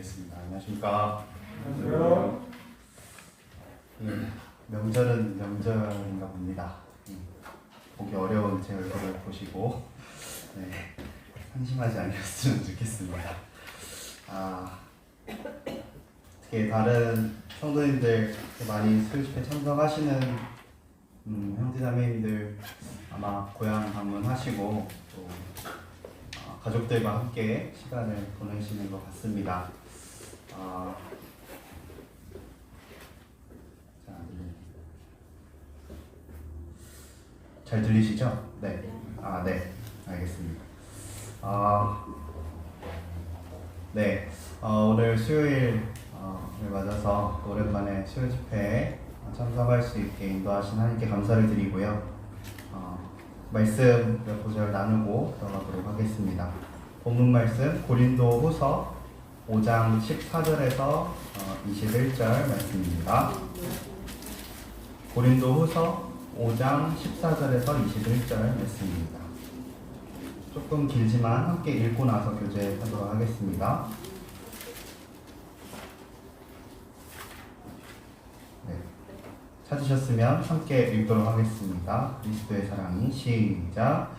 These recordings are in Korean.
기도드리겠습니다. 안녕하십니까? 안녕하세요. 명절은 명절인가 봅니다. 보기 어려운 제 얼굴을 보시고 상심하지 않으셨으면 좋겠습니다. 어떻게 다른 성도님들 많이 수요집회 참석하시는 형제자매님들 아마 고향 방문하시고 또 가족들과 함께 시간을 보내시는 것 같습니다. 잘 들리시죠? 네. 네. 알겠습니다. 네. 오늘 수요일을 맞아서 오랜만에 수요 집회에 참석할 수 있게 인도하신 하나님께 감사를 드리고요. 말씀 몇 구절 나누고 들어가도록 하겠습니다. 본문 말씀 고린도 후서 5장 14절에서 21절 말씀입니다. 고린도 후서 5장 14절에서 21절 말씀입니다. 조금 길지만 함께 읽고 나서 교제하도록 하겠습니다. 찾으셨으면 함께 읽도록 하겠습니다. 그리스도의 사랑이 시작.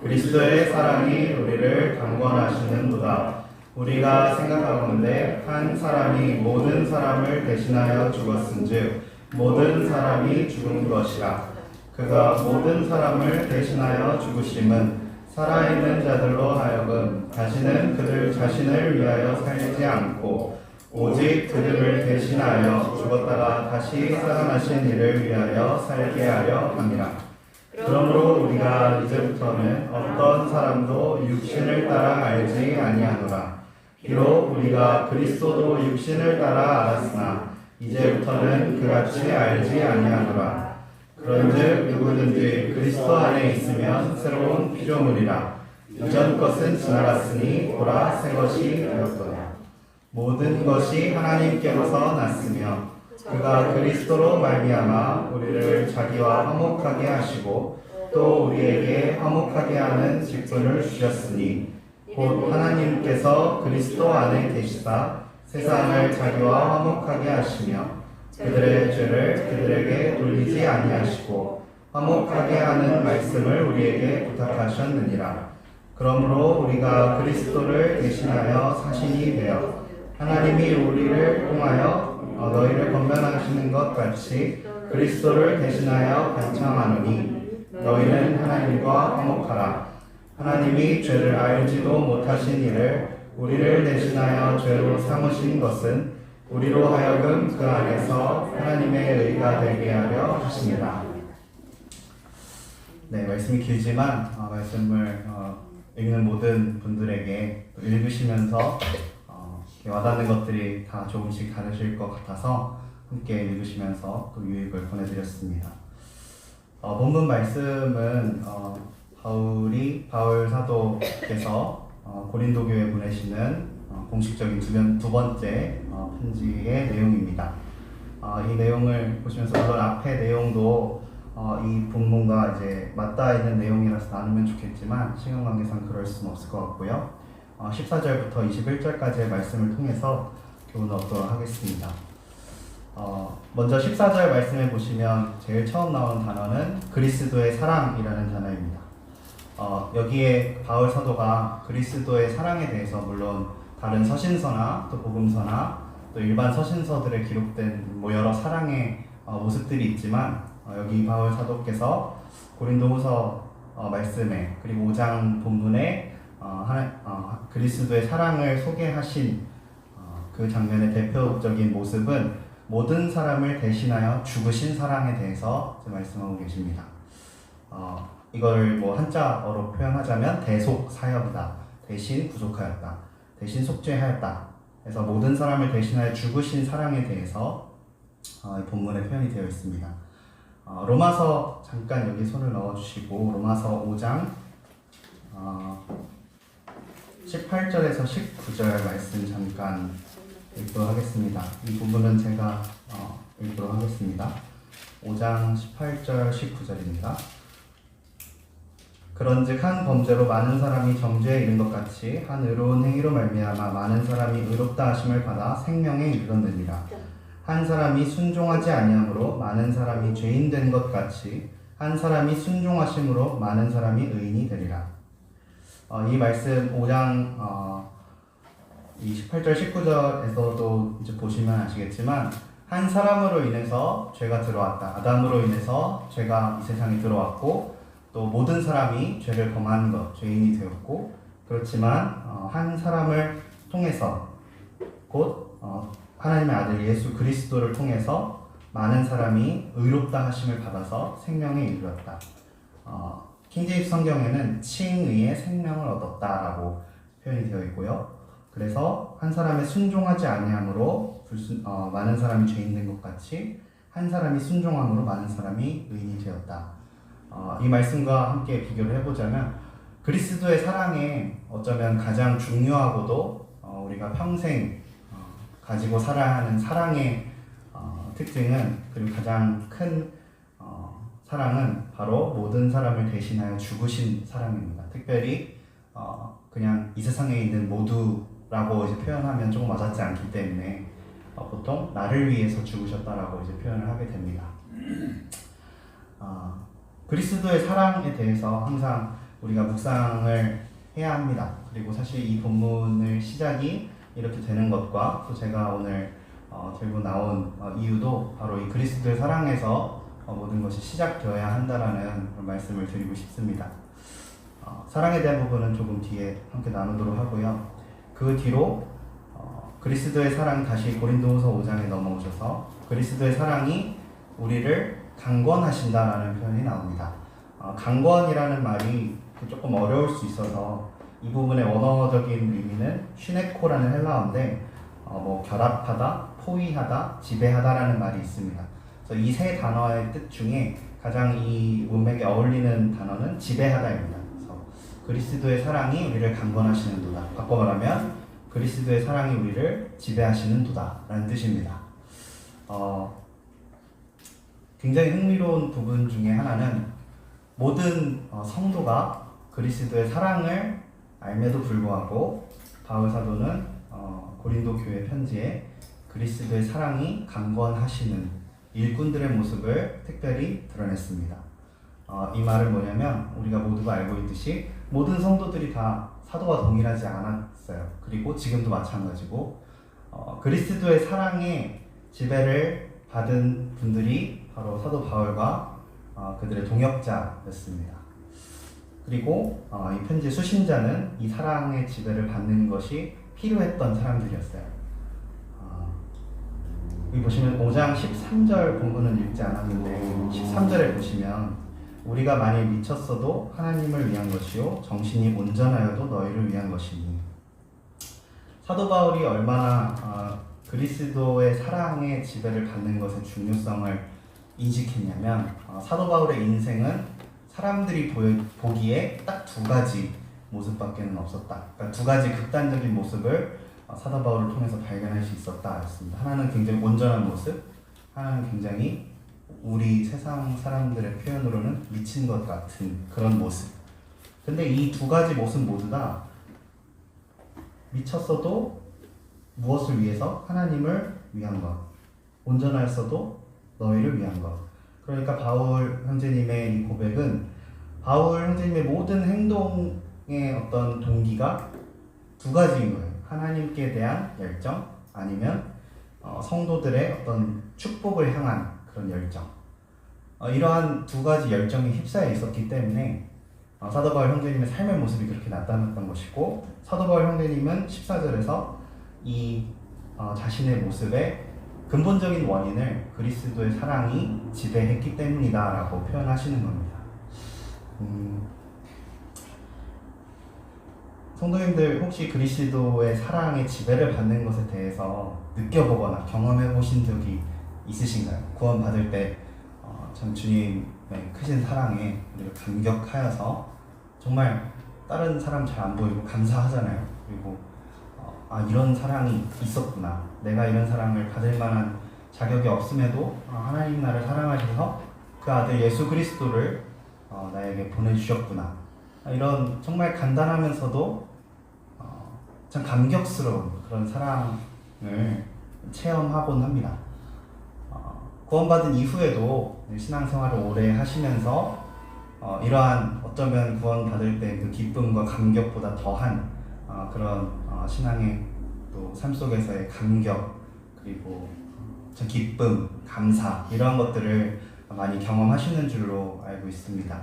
그리스도의 사랑이 우리를 강권하시는도다. 우리가 생각하건대 한 사람이 모든 사람을 대신하여 죽었은즉 모든 사람이 죽은 것이라. 그가 모든 사람을 대신하여 죽으심은 살아있는 자들로 하여금 다시는 그들 자신을 위하여 살지 않고 오직 그들을 대신하여 죽었다가 다시 살아나신 이를 위하여 살게 하려 함이라. 그러므로 우리가 이제부터는 어떤 사람도 육신을 따라 알지 아니하노라. 비록 우리가 그리스도도 육신을 따라 알았으나 이제부터는 그같이 알지 아니하노라. 그런즉 누구든지 그리스도 안에 있으면 새로운 피조물이라. 이전 것은 지나갔으니 보라 새 것이 되었도다. 모든 것이 하나님께로서 났으며 그가 그리스도로 말미암아 우리를 자기와 화목하게 하시고 또 우리에게 화목하게 하는 직분을 주셨으니 곧 하나님께서 그리스도 안에 계시사 세상을 자기와 화목하게 하시며 그들의 죄를 그들에게 돌리지 아니하시고 화목하게 하는 말씀을 우리에게 부탁하셨느니라. 그러므로 우리가 그리스도를 대신하여 사신이 되어 하나님이 우리를 통하여 너희를 권면하시는 것 같이 그리스도를 대신하여 간청하노니 너희는 하나님과 화목하라. 하나님이 죄를 알지도 못하신 이를 우리를 대신하여 죄로 삼으신 것은 우리로 하여금 그 안에서 하나님의 의가 되게 하려 하십니다. 네, 말씀이 길지만 말씀을 읽는 모든 분들에게 읽으시면서 와닿는 것들이 다 조금씩 다르실 것 같아서 함께 읽으시면서 또 유익을 보내드렸습니다. 본문 말씀은 바울 사도께서 고린도 교회에 보내시는 공식적인 두 번째 편지의 내용입니다. 이 내용을 보시면서 물론 앞의 내용도 이 본문과 이제 맞닿아 있는 내용이라서 나누면 좋겠지만 시간 관계상 그럴 수는 없을 것 같고요. 14절부터 21절까지의 말씀을 통해서 교훈을 얻도록 하겠습니다. 먼저 14절 말씀에 보시면 제일 처음 나오는 단어는 그리스도의 사랑이라는 단어입니다. 여기에 바울 사도가 그리스도의 사랑에 대해서 물론 다른 서신서나 또 복음서나 또 일반 서신서들에 기록된 여러 사랑의 모습들이 있지만 여기 바울 사도께서 고린도후서 말씀에 그리고 5장 본문에 그리스도의 사랑을 소개하신 그 장면의 대표적인 모습은 모든 사람을 대신하여 죽으신 사랑에 대해서 말씀하고 계십니다. 이걸 한자어로 표현하자면 대속사역이다. 대신 부족하였다. 대신 속죄하였다. 그래서 모든 사람을 대신하여 죽으신 사랑에 대해서 본문에 표현이 되어 있습니다. 로마서 잠깐 여기 손을 넣어주시고 로마서 5장 18절에서 19절 말씀 잠깐 읽도록 하겠습니다. 이 부분은 제가 읽도록 하겠습니다. 5장 18절 19절입니다. 그런즉 한 범죄로 많은 사람이 정죄에 이른 것 같이 한 의로운 행위로 말미암아 많은 사람이 의롭다 하심을 받아 생명에 이르렀느니라. 한 사람이 순종하지 아니함으로 많은 사람이 죄인 된 것 같이 한 사람이 순종하심으로 많은 사람이 의인이 되리라. 이 말씀 5장 이 18절 19절에서도 이제 보시면 아시겠지만 한 사람으로 인해서 죄가 들어왔다. 아담으로 인해서 죄가 이 세상에 들어왔고 또 모든 사람이 죄를 범한 것, 죄인이 되었고 그렇지만 한 사람을 통해서 곧 하나님의 아들 예수 그리스도를 통해서 많은 사람이 의롭다 하심을 받아서 생명에 이르렀다. 킹제임스 성경에는 칭의의 생명을 얻었다라고 표현이 되어 있고요. 그래서 한 사람의 순종하지 아니함으로 많은 사람이 죄인 된 것 같이 한 사람이 순종함으로 많은 사람이 의인이 되었다. 이 말씀과 함께 비교를 해보자면 그리스도의 사랑에 어쩌면 가장 중요하고도 우리가 평생 가지고 살아야 하는 사랑의 특징은 그리고 가장 큰 사랑은 바로 모든 사람을 대신하여 죽으신 사랑입니다. 특별히 그냥 이 세상에 있는 모두라고 이제 표현하면 조금 와닿지 않기 때문에 보통 나를 위해서 죽으셨다라고 이제 표현을 하게 됩니다. 그리스도의 사랑에 대해서 항상 우리가 묵상을 해야 합니다. 그리고 사실 이 본문의 시작이 이렇게 되는 것과 또 제가 오늘 들고 나온 이유도 바로 이 그리스도의 사랑에서 모든 것이 시작되어야 한다라는 말씀을 드리고 싶습니다. 사랑에 대한 부분은 조금 뒤에 함께 나누도록 하고요. 그 뒤로 그리스도의 사랑이 다시 고린도후서 5장에 넘어오셔서 그리스도의 사랑이 우리를 강권하신다라는 표현이 나옵니다. 강권이라는 말이 조금 어려울 수 있어서 이 부분의 원어적인 의미는 슈네코라는 헬라어인데 결합하다, 포위하다, 지배하다라는 말이 있습니다. 그래서 이 세 단어의 뜻 중에 가장 이 문맥에 어울리는 단어는 지배하다입니다. 그래서 그리스도의 사랑이 우리를 강권하시는 도다. 바꿔 말하면 그리스도의 사랑이 우리를 지배하시는 도다라는 뜻입니다. 굉장히 흥미로운 부분 중에 하나는 모든 성도가 그리스도의 사랑을 알매도 불구하고 바울 사도는 고린도 교회 편지에 그리스도의 사랑이 강권하시는 일꾼들의 모습을 특별히 드러냈습니다. 이 말은 뭐냐면 우리가 모두가 알고 있듯이 모든 성도들이 다 사도와 동일하지 않았어요. 그리고 지금도 마찬가지고 그리스도의 사랑에 지배를 받은 분들이 바로 사도 바울과 그들의 동역자였습니다. 그리고 이 편지의 수신자는 이 사랑의 지배를 받는 것이 필요했던 사람들이었어요. 여기 보시면 5장 13절 본문은 읽지 않았는데 13절에 보시면 우리가 만일 미쳤어도 하나님을 위한 것이요 정신이 온전하여도 너희를 위한 것이니. 사도 바울이 얼마나 그리스도의 사랑의 지배를 받는 것의 중요성을 인식했냐면 사도 바울의 인생은 사람들이 보기에 딱 두 가지 모습밖에는 없었다. 그러니까 두 가지 극단적인 모습을 사도 바울을 통해서 발견할 수 있었다 했습니다. 하나는 굉장히 온전한 모습, 하나는 굉장히 우리 세상 사람들의 표현으로는 미친 것 같은 그런 모습. 근데 이 두 가지 모습 모두 다 미쳤어도 무엇을 위해서? 하나님을 위한 것. 온전하였어도 너희를 위한 것. 그러니까 바울 형제님의 이 고백은 바울 형제님의 모든 행동의 어떤 동기가 두 가지인 거예요. 하나님께 대한 열정 아니면 성도들의 어떤 축복을 향한 그런 열정. 이러한 두 가지 열정이 휩싸여 있었기 때문에 사도 바울 형제님의 삶의 모습이 그렇게 나타났던 것이고 사도 바울 형제님은 14절에서 이 자신의 모습의 근본적인 원인을 그리스도의 사랑이 지배했기 때문이다 라고 표현하시는 겁니다. 성도님들 혹시 그리스도의 사랑의 지배를 받는 것에 대해서 느껴보거나 경험해 보신 적이 있으신가요? 구원 받을 때 참 주님의 크신 사랑에 우리가 감격하여서 정말 다른 사람 잘 안 보이고 감사하잖아요. 그리고 이런 사랑이 있었구나. 내가 이런 사랑을 받을 만한 자격이 없음에도 하나님 나를 사랑하셔서 그 아들 예수 그리스도를 나에게 보내주셨구나. 이런 정말 간단하면서도 참 감격스러운 그런 사랑을 체험하곤 합니다. 구원받은 이후에도 신앙생활을 오래 하시면서 이러한 어쩌면 구원받을 때 그 기쁨과 감격보다 더한 그런 신앙의 또 삶 속에서의 감격 그리고 참 기쁨, 감사 이런 것들을 많이 경험하시는 줄로 알고 있습니다.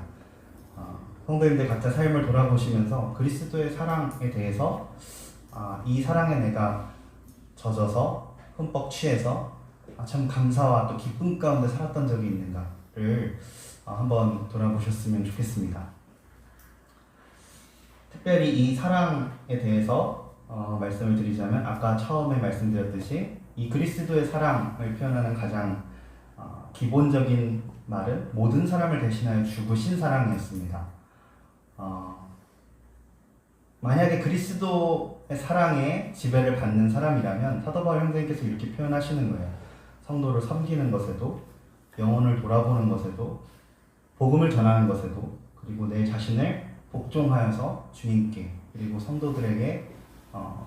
성도님들 각자 삶을 돌아보시면서 그리스도의 사랑에 대해서 이 사랑에 내가 젖어서 흠뻑 취해서 참 감사와 또 기쁨 가운데 살았던 적이 있는가를 한번 돌아보셨으면 좋겠습니다. 특별히 이 사랑에 대해서 말씀을 드리자면 아까 처음에 말씀드렸듯이 이 그리스도의 사랑을 표현하는 가장 기본적인 말은 모든 사람을 대신하여 죽으신 사랑이었습니다. 만약에 그리스도의 사랑에 지배를 받는 사람이라면 사도 바울 형제님께서 이렇게 표현하시는 거예요. 성도를 섬기는 것에도, 영혼을 돌아보는 것에도, 복음을 전하는 것에도, 그리고 내 자신을 복종하여서 주님께 그리고 성도들에게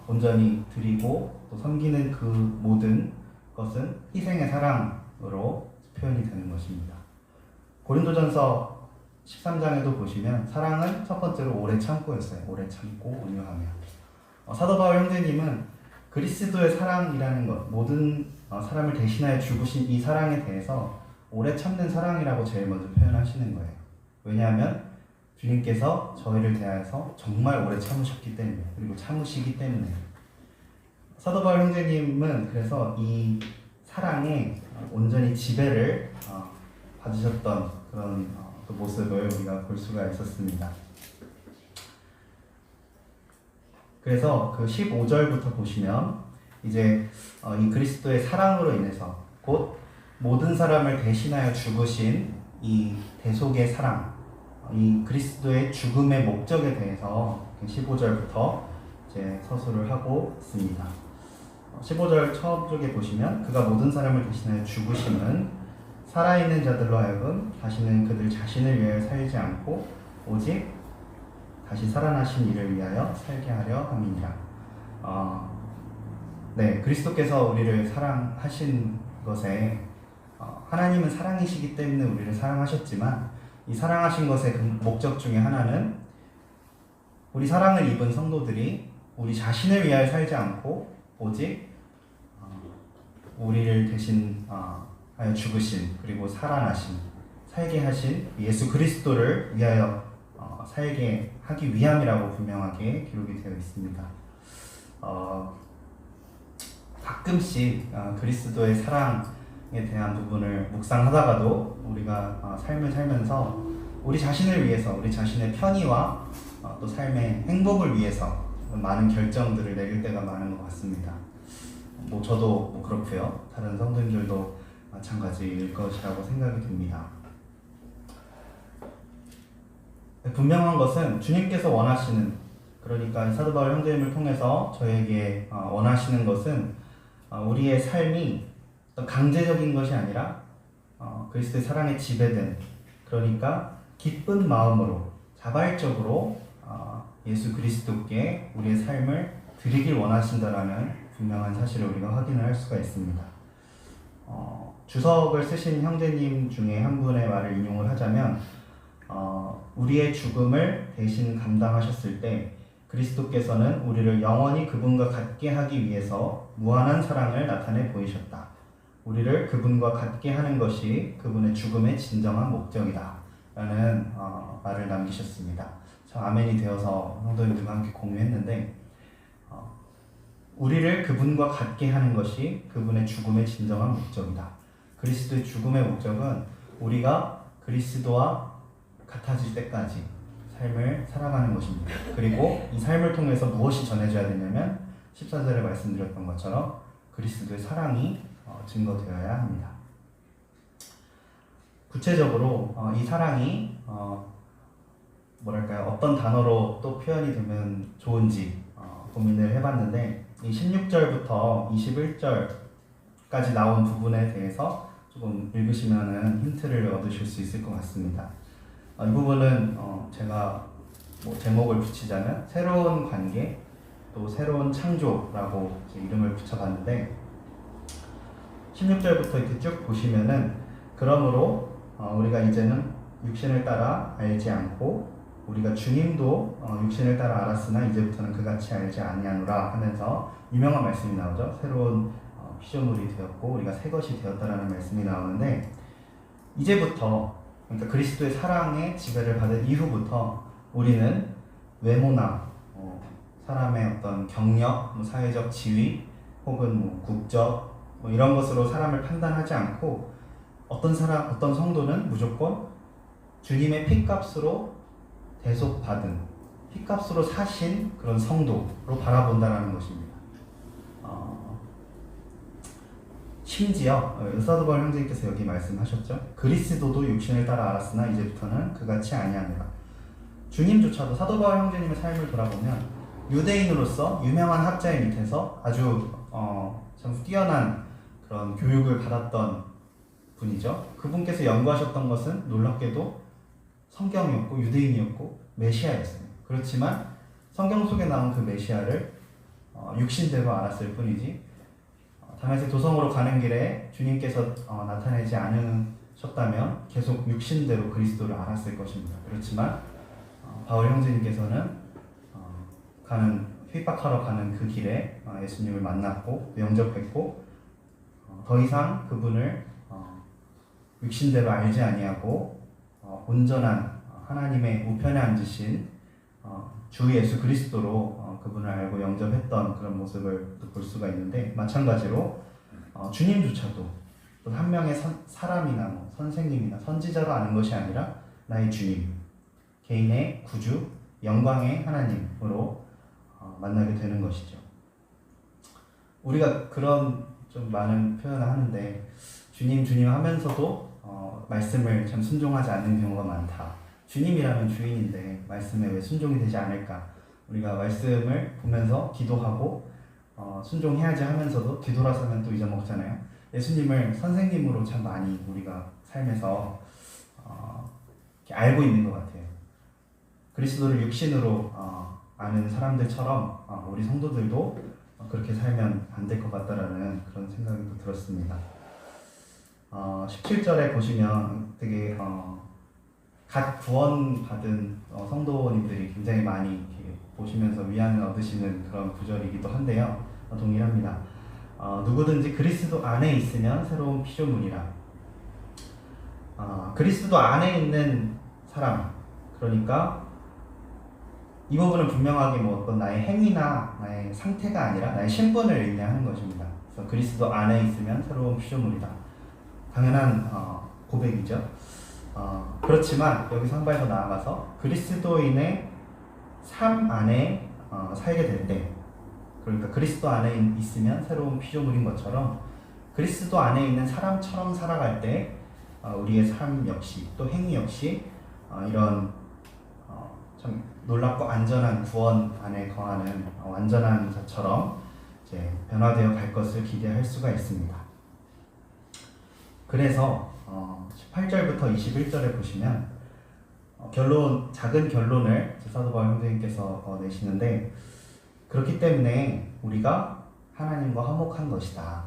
온전히 드리고 또 섬기는 그 모든 것은 희생의 사랑으로 표현이 되는 것입니다. 고린도전서 13장에도 보시면 사랑은 첫 번째로 오래 참고였어요. 오래 참고 온유하며. 사도 바울 형제님은 그리스도의 사랑이라는 것, 모든 사람을 대신하여 죽으신 이 사랑에 대해서 오래 참는 사랑이라고 제일 먼저 표현하시는 거예요. 왜냐하면 주님께서 저희를 대하여서 정말 오래 참으셨기 때문에, 그리고 참으시기 때문에. 사도 바울 형제님은 그래서 이 사랑에 온전히 지배를 받으셨던 그런 그 모습을 우리가 볼 수가 있었습니다. 그래서 그 15절부터 보시면 이제 이 그리스도의 사랑으로 인해서 곧 모든 사람을 대신하여 죽으신 이 대속의 사랑, 이 그리스도의 죽음의 목적에 대해서 15절부터 이제 서술을 하고 있습니다. 15절 처음 쪽에 보시면 그가 모든 사람을 대신하여 죽으심은 살아있는 자들로 하여금 다시는 그들 자신을 위하여 살지 않고 오직 다시 살아나신 이를 위하여 살게 하려 함이니라. 네, 그리스도께서 우리를 사랑하신 것에 하나님은 사랑이시기 때문에 우리를 사랑하셨지만 이 사랑하신 것의 그 목적 중에 하나는 우리 사랑을 입은 성도들이 우리 자신을 위하여 살지 않고 오직 우리를 대신 하여 죽으신 그리고 살아나신 살게 하신 예수 그리스도를 위하여 살게 하기 위함이라고 분명하게 기록이 되어 있습니다. 가끔씩 그리스도의 사랑에 대한 부분을 묵상하다가도 우리가 삶을 살면서 우리 자신을 위해서 우리 자신의 편의와 또 삶의 행복을 위해서 많은 결정들을 내릴 때가 많은 것 같습니다. 저도 그렇고요. 다른 성도님들도 마찬가지일 것이라고 생각이 듭니다. 분명한 것은 주님께서 원하시는, 그러니까 사도 바울 형제님을 통해서 저에게 원하시는 것은 우리의 삶이 강제적인 것이 아니라 그리스도의 사랑에 지배된, 그러니까 기쁜 마음으로 자발적으로 예수 그리스도께 우리의 삶을 드리길 원하신다라는 분명한 사실을 우리가 확인을 할 수가 있습니다. 주석을 쓰신 형제님 중에 한 분의 말을 인용을 하자면 우리의 죽음을 대신 감당하셨을 때 그리스도께서는 우리를 영원히 그분과 같게 하기 위해서 무한한 사랑을 나타내 보이셨다. 우리를 그분과 같게 하는 것이 그분의 죽음의 진정한 목적이다 라는 말을 남기셨습니다. 저 아멘이 되어서 성도님들과 함께 공유했는데 우리를 그분과 같게 하는 것이 그분의 죽음의 진정한 목적이다. 그리스도의 죽음의 목적은 우리가 그리스도와 같아질 때까지 삶을 살아가는 것입니다. 그리고 이 삶을 통해서 무엇이 전해져야 되냐면 14절에 말씀드렸던 것처럼 그리스도의 사랑이 증거되어야 합니다. 구체적으로 이 사랑이 어떤 단어로 또 표현이 되면 좋은지 고민을 해봤는데 이 16절부터 21절까지 나온 부분에 대해서 조금 읽으시면은 힌트를 얻으실 수 있을 것 같습니다. 이 부분은 제가 뭐 제목을 붙이자면 새로운 관계, 또 새로운 창조라고 이름을 붙여봤는데 16절부터 이렇게 쭉 보시면은 그러므로 우리가 이제는 육신을 따라 알지 않고 우리가 주님도 육신을 따라 알았으나 이제부터는 그같이 알지 아니하노라 하면서 유명한 말씀이 나오죠. 새로운 피조물이 되었고 우리가 새 것이 되었다라는 말씀이 나오는데 이제부터 그러니까 그리스도의 사랑의 지배를 받은 이후부터 우리는 외모나 사람의 어떤 경력, 사회적 지위 혹은 국적 이런 것으로 사람을 판단하지 않고 어떤 성도는 무조건 주님의 피값으로 대속받은 피값으로 사신 그런 성도로 바라본다라는 것입니다. 심지어 사도 바울 형제님께서 여기 말씀하셨죠. 그리스도도 육신을 따라 알았으나 이제부터는 그같이 아니하니라. 주님조차도 사도 바울 형제님의 삶을 돌아보면 유대인으로서 유명한 학자의 밑에서 아주 참 뛰어난 그런 교육을 받았던 분이죠. 그분께서 연구하셨던 것은 놀랍게도 성경이었고 유대인이었고 메시아였어요. 그렇지만 성경 속에 나온 그 메시아를 육신대로 알았을 뿐이지 다메섹 도성으로 가는 길에 주님께서 나타내지 않으셨다면 계속 육신대로 그리스도를 알았을 것입니다. 그렇지만 바울 형제님께서는 핍박하러 가는 그 길에 예수님을 만났고 영접했고 더 이상 그분을 육신대로 알지 아니하고 온전한 하나님의 우편에 앉으신 주 예수 그리스도로 그분을 알고 영접했던 그런 모습을 볼 수가 있는데 마찬가지로 주님조차도 또 한 명의 사람이나 선생님이나 선지자로 아는 것이 아니라 나의 주님, 개인의 구주, 영광의 하나님으로 만나게 되는 것이죠. 우리가 그런 좀 많은 표현을 하는데 주님 하면서도 말씀을 참 순종하지 않는 경우가 많다. 주님이라면 주인인데 말씀에 왜 순종이 되지 않을까? 우리가 말씀을 보면서 기도하고 순종해야지 하면서도 뒤돌아서면 또 잊어먹잖아요. 예수님을 선생님으로 참 많이 우리가 삶에서 알고 있는 것 같아요. 그리스도를 육신으로 아는 사람들처럼 우리 성도들도 그렇게 살면 안 될 것 같다라는 그런 생각이 들었습니다. 17절에 보시면 되게 갓 구원받은 성도님들이 굉장히 많이 이렇게 보시면서 위안을 얻으시는 그런 구절이기도 한데요. 동일합니다. 누구든지 그리스도 안에 있으면 새로운 피조물이라. 그리스도 안에 있는 사람, 그러니까 이 부분은 분명하게 어떤 나의 행위나 나의 상태가 아니라 나의 신분을 의미하는 것입니다. 그래서 그리스도 안에 있으면 새로운 피조물이다. 당연한 고백이죠. 그렇지만 여기서 한 발 더 나아가서 그리스도인의 삶 안에 살게 될 때, 그러니까 그리스도 안에 있으면 새로운 피조물인 것처럼 그리스도 안에 있는 사람처럼 살아갈 때 우리의 삶 역시 또 행위 역시 이런 참 놀랍고 안전한 구원 안에 거하는 완전한 자처럼 이제 변화되어 갈 것을 기대할 수가 있습니다. 그래서 18절부터 21절에 보시면 작은 결론을 사도 바울 형제님께서 내시는데, 그렇기 때문에 우리가 하나님과 화목한 것이다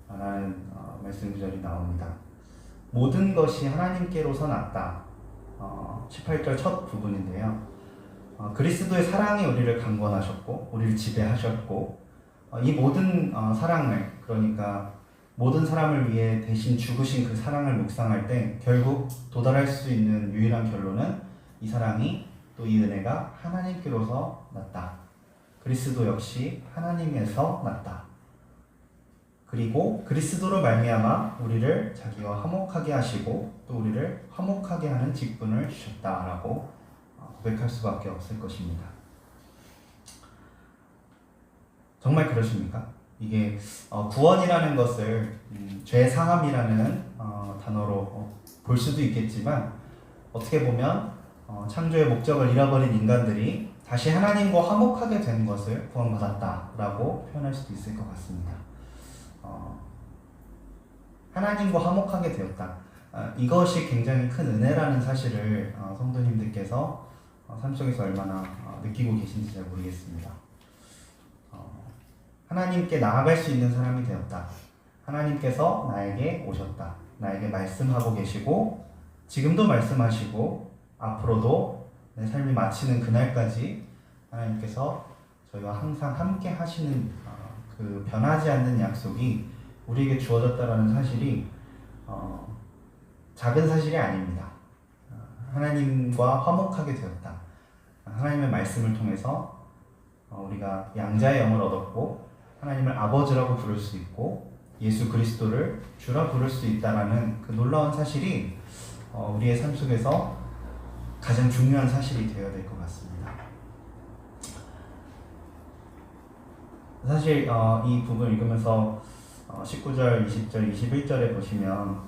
라는 말씀 구절이 나옵니다. 모든 것이 하나님께로서 났다. 18절 첫 부분인데요. 그리스도의 사랑이 우리를 강권하셨고 우리를 지배하셨고 이 모든 사랑을, 그러니까 모든 사람을 위해 대신 죽으신 그 사랑을 묵상할 때 결국 도달할 수 있는 유일한 결론은 이 사랑이 또 이 은혜가 하나님께로서 났다. 그리스도 역시 하나님에서 났다. 그리고 그리스도로 말미암아 우리를 자기와 화목하게 하시고 또 우리를 화목하게 하는 직분을 주셨다라고 고백할 수밖에 없을 것입니다. 정말 그러십니까? 이게 구원이라는 것을 죄 사함이라는 단어로 볼 수도 있겠지만 어떻게 보면 창조의 목적을 잃어버린 인간들이 다시 하나님과 화목하게 된 것을 구원받았다라고 표현할 수도 있을 것 같습니다. 하나님과 화목하게 되었다. 이것이 굉장히 큰 은혜라는 사실을 성도님들께서 삶 속에서 얼마나 느끼고 계신지 잘 모르겠습니다. 하나님께 나아갈 수 있는 사람이 되었다. 하나님께서 나에게 오셨다. 나에게 말씀하고 계시고 지금도 말씀하시고 앞으로도 내 삶이 마치는 그날까지 하나님께서 저희와 항상 함께 하시는 그 변하지 않는 약속이 우리에게 주어졌다라는 사실이 작은 사실이 아닙니다. 하나님과 화목하게 되었다. 하나님의 말씀을 통해서 우리가 양자의 영을 얻었고 하나님을 아버지라고 부를 수 있고 예수 그리스도를 주라 부를 수 있다라는 그 놀라운 사실이 우리의 삶 속에서 가장 중요한 사실이 되어야 될 것 같습니다. 사실 이 부분 읽으면서 19절, 20절, 21절에 보시면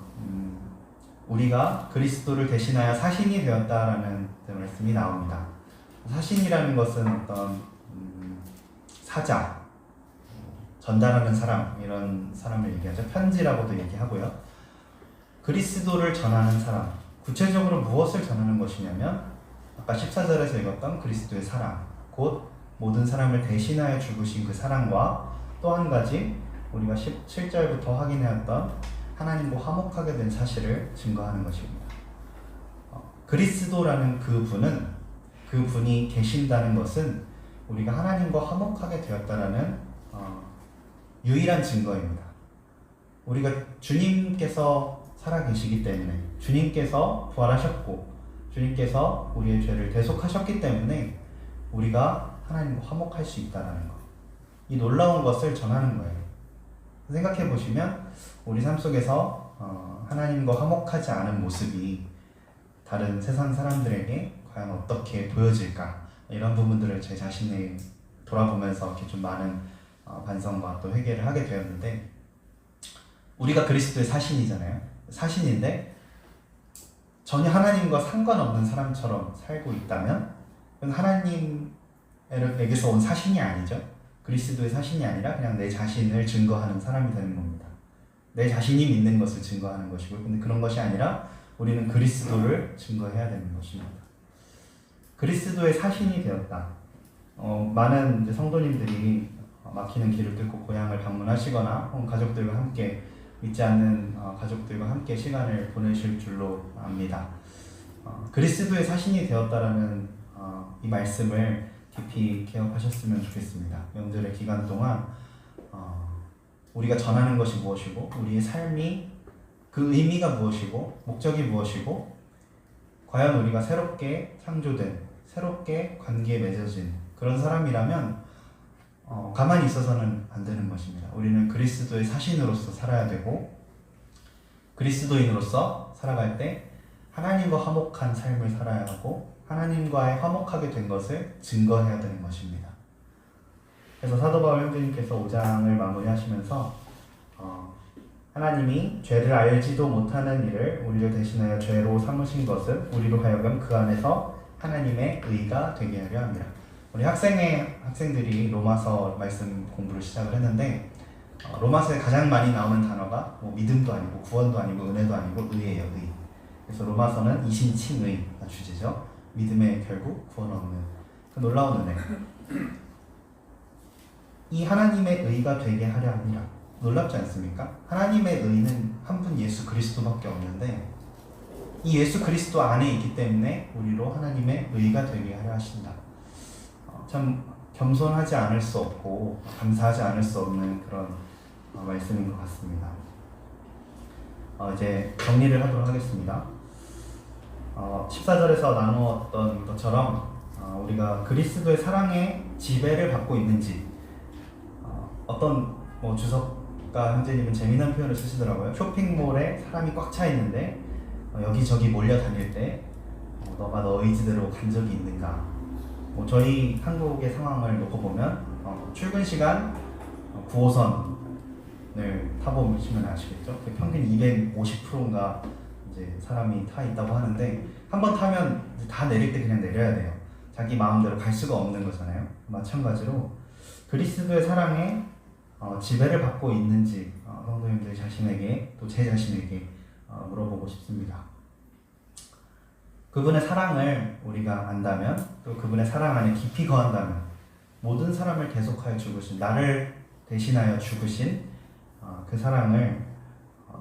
우리가 그리스도를 대신하여 사신이 되었다라는 말씀이 나옵니다. 사신이라는 것은 어떤 사자, 전달하는 사람, 이런 사람을 얘기하죠. 편지라고도 얘기하고요. 그리스도를 전하는 사람, 구체적으로 무엇을 전하는 것이냐면 아까 14절에서 읽었던 그리스도의 사랑, 곧 모든 사람을 대신하여 죽으신 그 사랑과 또 한 가지 우리가 17절부터 확인해왔던 하나님과 화목하게 된 사실을 증거하는 것입니다. 그리스도라는 그분이 계신다는 것은 우리가 하나님과 화목하게 되었다라는 유일한 증거입니다. 우리가 주님께서 살아계시기 때문에, 주님께서 부활하셨고 주님께서 우리의 죄를 대속하셨기 때문에 우리가 하나님과 화목할 수 있다는 것, 이 놀라운 것을 전하는 거예요. 생각해 보시면 우리 삶 속에서 하나님과 화목하지 않은 모습이 다른 세상 사람들에게 과연 어떻게 보여질까, 이런 부분들을 제 자신을 돌아보면서 이렇게 좀 많은 반성과 또 회개를 하게 되었는데, 우리가 그리스도의 사신이잖아요. 사신인데 전혀 하나님과 상관없는 사람처럼 살고 있다면 그건 하나님에게서 온 사신이 아니죠. 그리스도의 사신이 아니라 그냥 내 자신을 증거하는 사람이 되는 겁니다. 내 자신이 믿는 것을 증거하는 것이고, 근데 그런 것이 아니라 우리는 그리스도를 증거해야 되는 것입니다. 그리스도의 사신이 되었다. 많은 이제 성도님들이 막히는 길을 뚫고 고향을 방문하시거나 혹은 가족들과 함께, 믿지 않는 가족들과 함께 시간을 보내실 줄로 압니다. 그리스도의 사신이 되었다라는 이 말씀을 깊이 기억하셨으면 좋겠습니다. 명절의 기간 동안 우리가 전하는 것이 무엇이고, 우리의 삶이 그 의미가 무엇이고, 목적이 무엇이고, 과연 우리가 새롭게 창조된, 새롭게 관계에 맺어진 그런 사람이라면 가만히 있어서는 안 되는 것입니다. 우리는 그리스도의 사신으로서 살아야 되고, 그리스도인으로서 살아갈 때 하나님과 화목한 삶을 살아야 하고, 하나님과의 화목하게 된 것을 증거해야 되는 것입니다. 그래서 사도 바울 형제님께서 5장을 마무리하시면서 하나님이 죄를 알지도 못하는 일을 우리를 대신하여 죄로 삼으신 것은 우리로 하여금 그 안에서 하나님의 의가 되게 하려 합니다. 우리 학생들이 로마서 말씀 공부를 시작을 했는데, 로마서에 가장 많이 나오는 단어가 믿음도 아니고 구원도 아니고 은혜도 아니고 의예요. 의. 그래서 로마서는 이신칭의가 주제죠. 믿음의 결국 구원 없는 그 놀라운 은혜. 이 하나님의 의가 되게 하려 합니다. 놀랍지 않습니까? 하나님의 의는 한 분 예수 그리스도밖에 없는데, 이 예수 그리스도 안에 있기 때문에 우리로 하나님의 의가 되게 하려 하신다. 참 겸손하지 않을 수 없고 감사하지 않을 수 없는 그런 말씀인 것 같습니다. 이제 정리를 하도록 하겠습니다. 14절에서 나누었던 것처럼 우리가 그리스도의 사랑에 지배를 받고 있는지, 어떤 주석가 형제님은 재미난 표현을 쓰시더라고요. 쇼핑몰에 사람이 꽉 차 있는데 여기저기 몰려다닐 때 너가 너 의지대로 간 적이 있는가. 저희 한국의 상황을 놓고 보면 출근 시간 9호선을 타보시면 아시겠죠? 평균 250%인가 이제 사람이 타 있다고 하는데, 한번 타면 다 내릴 때 그냥 내려야 돼요. 자기 마음대로 갈 수가 없는 거잖아요. 마찬가지로 그리스도의 사랑에 지배를 받고 있는지 성도님들 자신에게, 또 제 자신에게 물어보고 싶습니다. 그분의 사랑을 우리가 안다면, 또 그분의 사랑 안에 깊이 거한다면, 모든 사람을 계속하여 죽으신, 나를 대신하여 죽으신 그 사랑을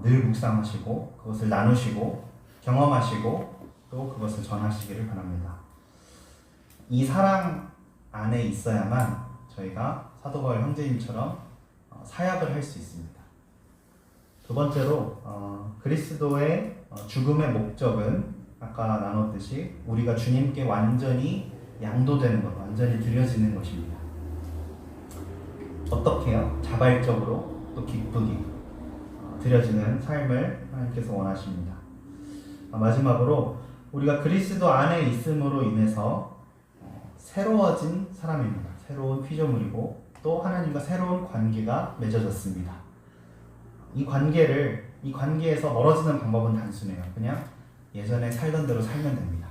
늘 묵상하시고 그것을 나누시고 경험하시고 또 그것을 전하시기를 바랍니다. 이 사랑 안에 있어야만 저희가 사도 바울 형제님처럼 사역을 할 수 있습니다. 두 번째로 그리스도의 죽음의 목적은 아까 나눴듯이 우리가 주님께 완전히 양도되는 것, 완전히 드려지는 것입니다. 어떻게요? 자발적으로 또 기쁘게 드려지는 삶을 하나님께서 원하십니다. 마지막으로 우리가 그리스도 안에 있음으로 인해서 새로워진 사람입니다. 새로운 피조물이고 또 하나님과 새로운 관계가 맺어졌습니다. 이 관계에서 멀어지는 방법은 단순해요. 그냥 예전에 살던 대로 살면 됩니다.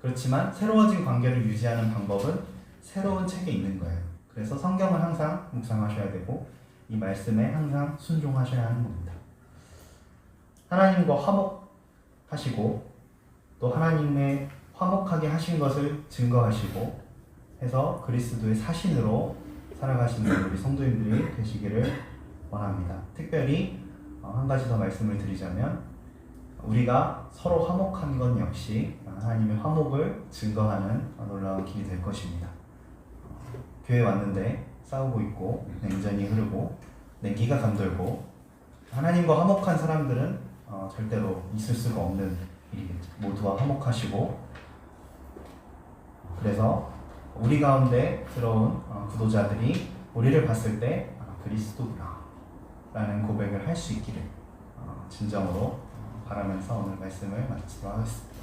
그렇지만 새로워진 관계를 유지하는 방법은 새로운 책에 있는 거예요. 그래서 성경을 항상 묵상하셔야 되고 이 말씀에 항상 순종하셔야 하는 겁니다. 하나님과 화목하시고 또 하나님의 화목하게 하신 것을 증거하시고 해서 그리스도의 사신으로 살아가시는 우리 성도님들이 되시기를 원합니다. 특별히 한 가지 더 말씀을 드리자면 우리가 서로 화목한 것 역시 하나님의 화목을 증거하는 놀라운 길이 될 것입니다. 교회 왔는데 싸우고 있고 냉전이 흐르고 냉기가 감돌고 하나님과 화목한 사람들은 절대로 있을 수가 없는 일이겠죠. 모두와 화목하시고 그래서 우리 가운데 들어온 구도자들이 우리를 봤을 때 그리스도구나 라는 고백을 할 수 있기를 진정으로 바라면서 오늘 말씀을 마치도록 하겠습니다.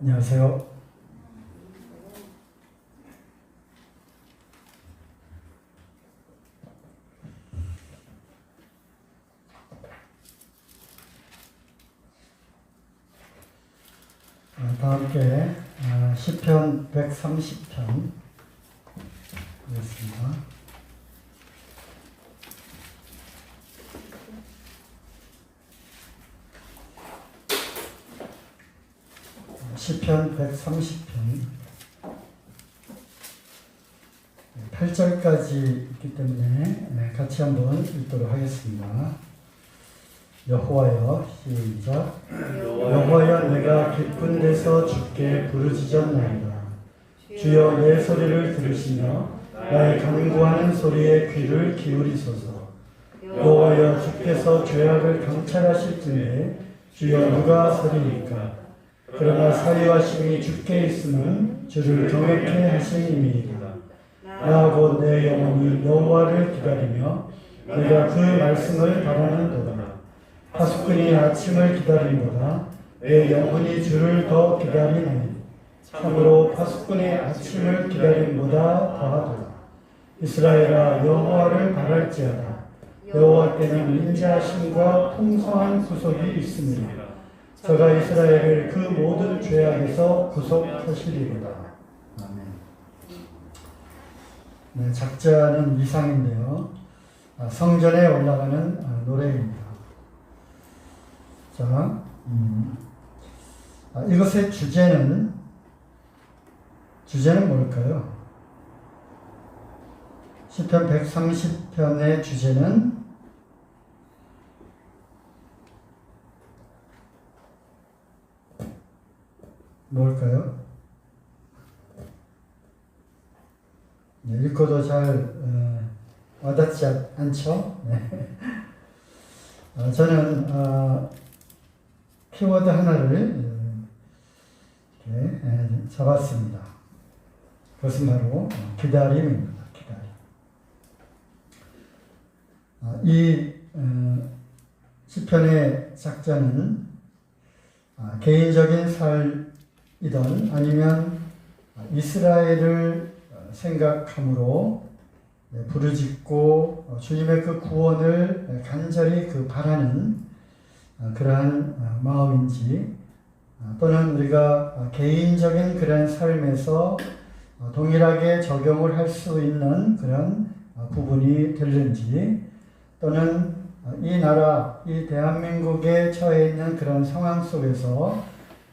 안녕하세요. 다 함께 시편 130편 보겠습니다. 시편 130편 8절까지 있기 때문에 같이 한번 읽도록 하겠습니다. 여호와여, 시작. 여호와여, 내가 깊은 데서 주께 부르짖었나이다. 주여, 내 소리를 들으시며 나의 간구하는 소리에 귀를 기울이소서. 여호와여, 주께서 죄악을 경찰하실 텐데 주여 누가 서리이까? 그러나 사위와 심이 주께 있음은 주를 경외케 하심이니이다. 나하고 내 영혼이 여호와를 기다리며 내가 그 말씀을 바라는도다. 파수꾼이 아침을 기다린도다. 내 영혼이 주를 더 기다리나니 참으로 파수꾼이 아침을 기다림보다 더하도다. 이스라엘아, 여호와를 바랄지어다. 여호와께는 인자하심과 풍성한 구속이 있습니다. 저가 이스라엘을 그 모든 죄악에서 구속하시리로다. 아멘. 네, 작자는 이상인데요. 성전에 올라가는 노래입니다. 자, 이것의 주제는 뭘까요? 시편 130편의 주제는 뭘까요? 네, 읽고도 잘 와닿지 않죠? 네. 저는 키워드 하나를 이렇게 잡았습니다. 그것은 바로 기다림입니다. 기다림. 이 시편의 작자는 개인적인 삶이든 아니면 이스라엘을 생각함으로 부르짖고 주님의 그 구원을 간절히 바라는 그러한 마음인지, 또는 우리가 개인적인 그런 삶에서 동일하게 적용을 할 수 있는 그런 부분이 될는지, 또는 이 나라, 이 대한민국에 처해 있는 그런 상황 속에서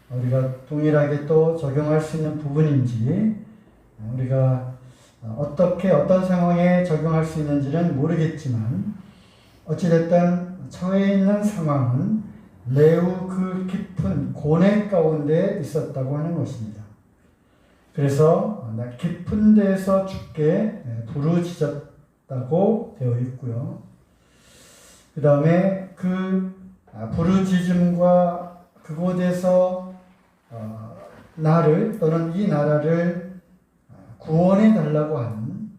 우리가 동일하게 또 적용할 수 있는 부분인지, 우리가 어떻게 어떤 상황에 적용할 수 있는지는 모르겠지만 어찌됐든 처해 있는 상황은 매우 그 깊은 고뇌 가운데 있었다고 하는 것입니다. 그래서 깊은 데서 주께 부르짖었다고 되어 있고요. 그 다음에 그 부르짖음과 그곳에서 나를 또는 이 나라를 구원해 달라고 하는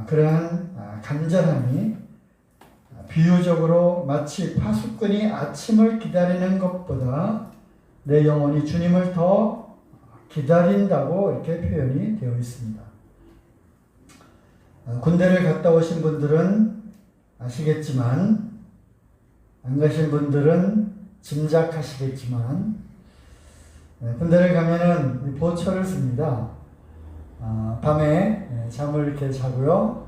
그러한 간절함이 비유적으로 마치 파수꾼이 아침을 기다리는 것보다 내 영혼이 주님을 더 기다린다고 이렇게 표현이 되어 있습니다. 군대를 갔다 오신 분들은 아시겠지만, 안 가신 분들은 짐작하시겠지만, 군대를 가면은 보초를 씁니다. 밤에 잠을 이렇게 자고요.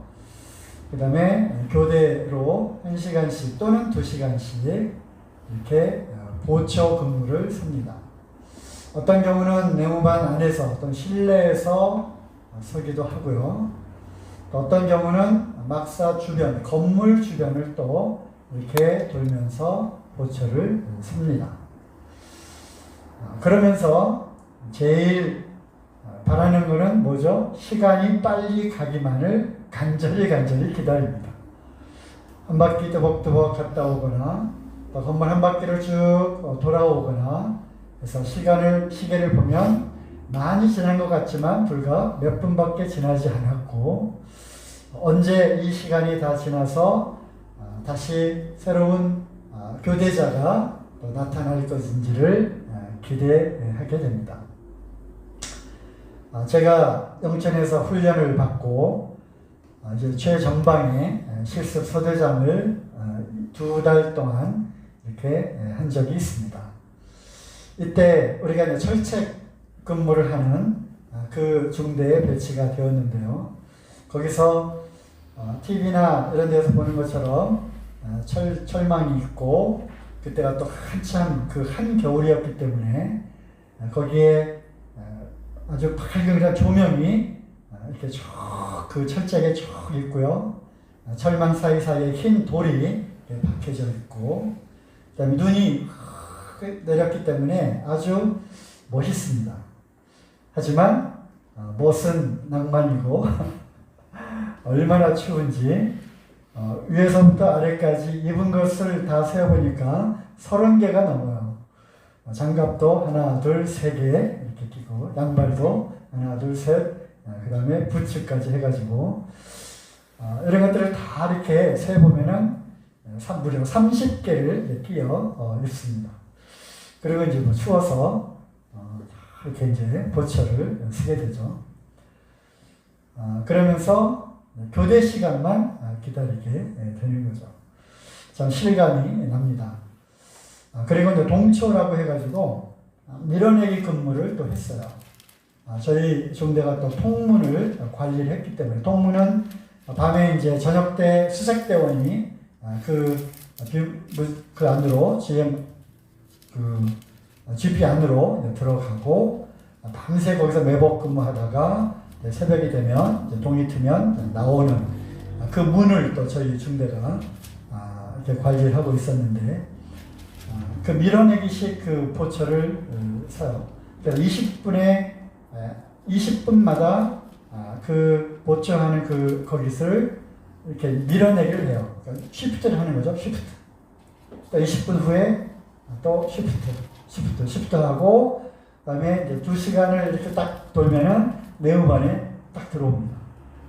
그 다음에 교대로 1시간씩 또는 2시간씩 이렇게 보초 근무를 씁니다. 어떤 경우는 내무반 안에서 또는 실내에서 서기도 하고요. 또 어떤 경우는 막사 주변, 건물 주변을 또 이렇게 돌면서 보초를 씁니다. 그러면서 제일 바라는 것은 뭐죠? 시간이 빨리 가기만을 간절히 기다립니다. 한 바퀴 또벅또벅 갔다 오거나 또 건물 한 바퀴를 쭉 돌아오거나 해서 시계를 보면 많이 지난 것 같지만 불과 몇 분밖에 지나지 않았고, 언제 이 시간이 다 지나서 다시 새로운 교대자가 또 나타날 것인지를 기대하게 됩니다. 제가 영천에서 훈련을 받고 이제 최전방에 실습 소대장을 2달 동안 이렇게 한 적이 있습니다. 이때 우리가 이제 철책 근무를 하는 그 중대에 배치가 되었는데요. 거기서 TV나 이런 데서 보는 것처럼 철망이 있고, 그때가 또 한참 그 한겨울이었기 때문에 거기에 아주 밝은 조명이 이렇게 쭉 그 철책에 쭉 있고요. 철망 사이사이에 흰 돌이 박혀져 있고, 그다음에 눈이 내렸기 때문에 아주 멋있습니다. 하지만 멋은 낭만이고 얼마나 추운지 위에서부터 아래까지 입은 것을 다 세어보니까 30개가 넘어요. 장갑도 하나, 둘, 3개 이렇게 끼고, 양발도 하나, 둘, 셋, 그 다음에 부츠까지 해가지고 이런 것들을 다 이렇게 세어보면은 무려 30개를 끼어 입습니다. 그리고 이제 뭐 추워서 이렇게 이제 보초를 쓰게 되죠. 그러면서 교대 시간만 기다리게 되는 거죠. 참 실감이 납니다. 그리고 이제 동초라고 해가지고 밀어내기 근무를 또 했어요. 저희 중대가 또 통문을 관리를 했기 때문에, 통문은 밤에 이제 저녁 때 수색대원이 그 안으로 GP 안으로 들어가고 밤새 거기서 매복 근무하다가 새벽이 되면 이제 동이 트면 나오는 그 문을 또 저희 중대가 이렇게 관리를 하고 있었는데, 그 밀어내기식 그 보초를 써요. 그래서 20분마다 그 보충하는 그 거기를 이렇게 밀어내기를 해요. 그러니까 쉬프트를 하는 거죠. 쉬프트. 또 20분 후에 또 쉬프트 하고, 그다음에 이제 2시간을 이렇게 딱 돌면은 네오반에 딱 들어옵니다.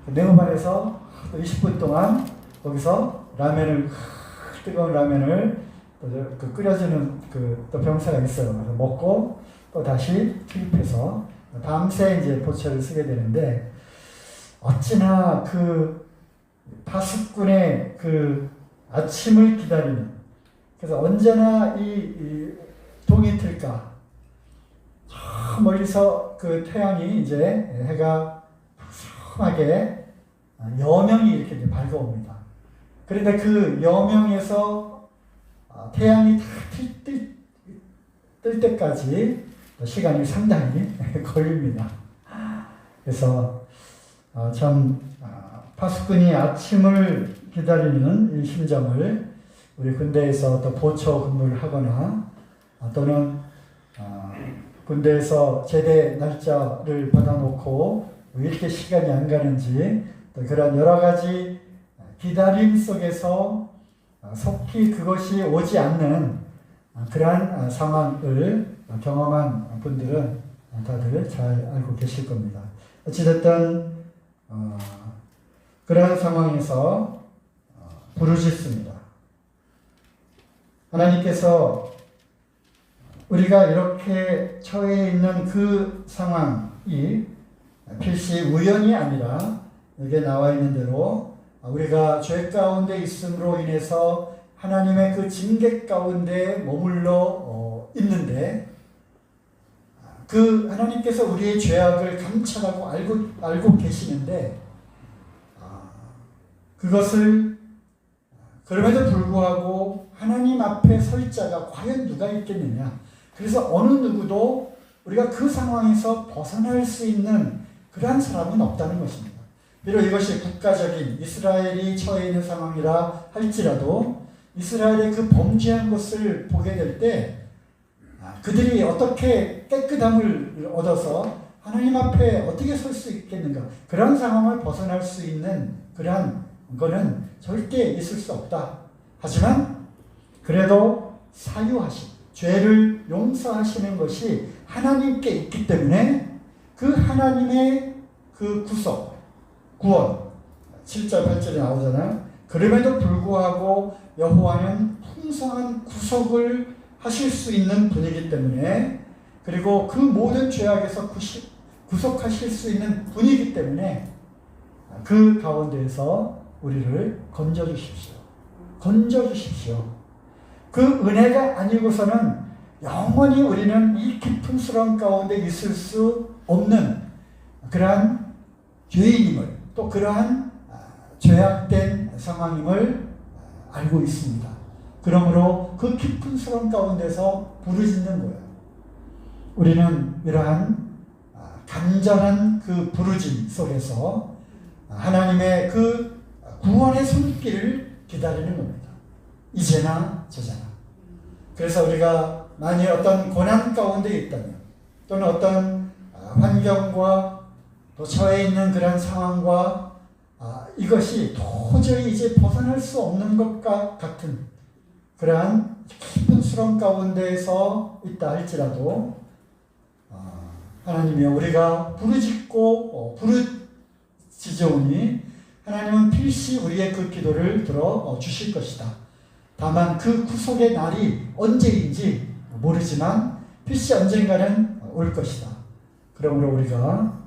네오반에서 또 20분 동안 거기서 라면을, 뜨거운 라면을 그 끓여주는 또 병사가 있어요. 그래서 먹고 또 다시 투입해서 밤새 이제 보초를 쓰게 되는데, 어찌나 그 파수꾼의 그 아침을 기다리는, 그래서 언제나 이 동이 틀까, 저 멀리서 그 태양이 이제 해가 푸성하게 여명이 이렇게 이제 밝아옵니다. 그런데 그 여명에서 태양이 다 뜰 때까지 시간이 상당히 걸립니다. 그래서 참 파수꾼이 아침을 기다리는 이 심정을 우리 군대에서 또 보초 근무를 하거나 또는 군대에서 제대 날짜를 받아놓고 왜 이렇게 시간이 안 가는지, 또 그런 여러 가지 기다림 속에서 속히 그것이 오지 않는 그러한 상황을 경험한 분들은 다들 잘 알고 계실 겁니다. 어찌됐든 그러한 상황에서 부르짖습니다. 하나님께서 우리가 이렇게 처해 있는 그 상황이 필시 우연이 아니라 여기에 나와 있는 대로 우리가 죄 가운데 있음으로 인해서 하나님의 그 징계 가운데 머물러 있는데, 그 하나님께서 우리의 죄악을 감찰하고 알고 계시는데, 그것을 그럼에도 불구하고 하나님 앞에 설 자가 과연 누가 있겠느냐. 그래서 어느 누구도 우리가 그 상황에서 벗어날 수 있는 그러한 사람은 없다는 것입니다. 비록 이것이 국가적인 이스라엘이 처해 있는 상황이라 할지라도 이스라엘의 그 범죄한 것을 보게 될 때 그들이 어떻게 깨끗함을 얻어서 하나님 앞에 어떻게 설 수 있겠는가, 그런 상황을 벗어날 수 있는 그러한 거는 절대 있을 수 없다. 하지만 그래도 사유하신, 죄를 용서하시는 것이 하나님께 있기 때문에 그 하나님의 그 구원 7절 8절에 나오잖아요. 그럼에도 불구하고 여호와는 풍성한 구속을 하실 수 있는 분이기 때문에, 그리고 그 모든 죄악에서 구속하실 수 있는 분이기 때문에 그 가운데에서 우리를 건져주십시오. 그 은혜가 아니고서는 영원히 우리는 이 깊은 수렁 가운데 있을 수 없는 그러한 죄인임을, 또 그러한 죄악된 상황임을 알고 있습니다. 그러므로 그 깊은 수렁 가운데서 부르짖는 거예요. 우리는 이러한 간절한 그 부르짖음 속에서 하나님의 그 구원의 손길을 기다리는 겁니다. 이제나 저제나. 그래서 우리가 만일 어떤 고난 가운데 있다면, 또는 어떤 환경과 또 처해 있는 그런 상황과 이것이 도저히 이제 벗어날 수 없는 것과 같은 그러한 깊은 수렁 가운데에서 있다 할지라도 하나님이 우리가 부르짖고 부르짖으오니 하나님은 필시 우리의 그 기도를 들어 주실 것이다. 다만 그 구속의 날이 언제인지 모르지만 필시 언젠가는 올 것이다. 그러므로 우리가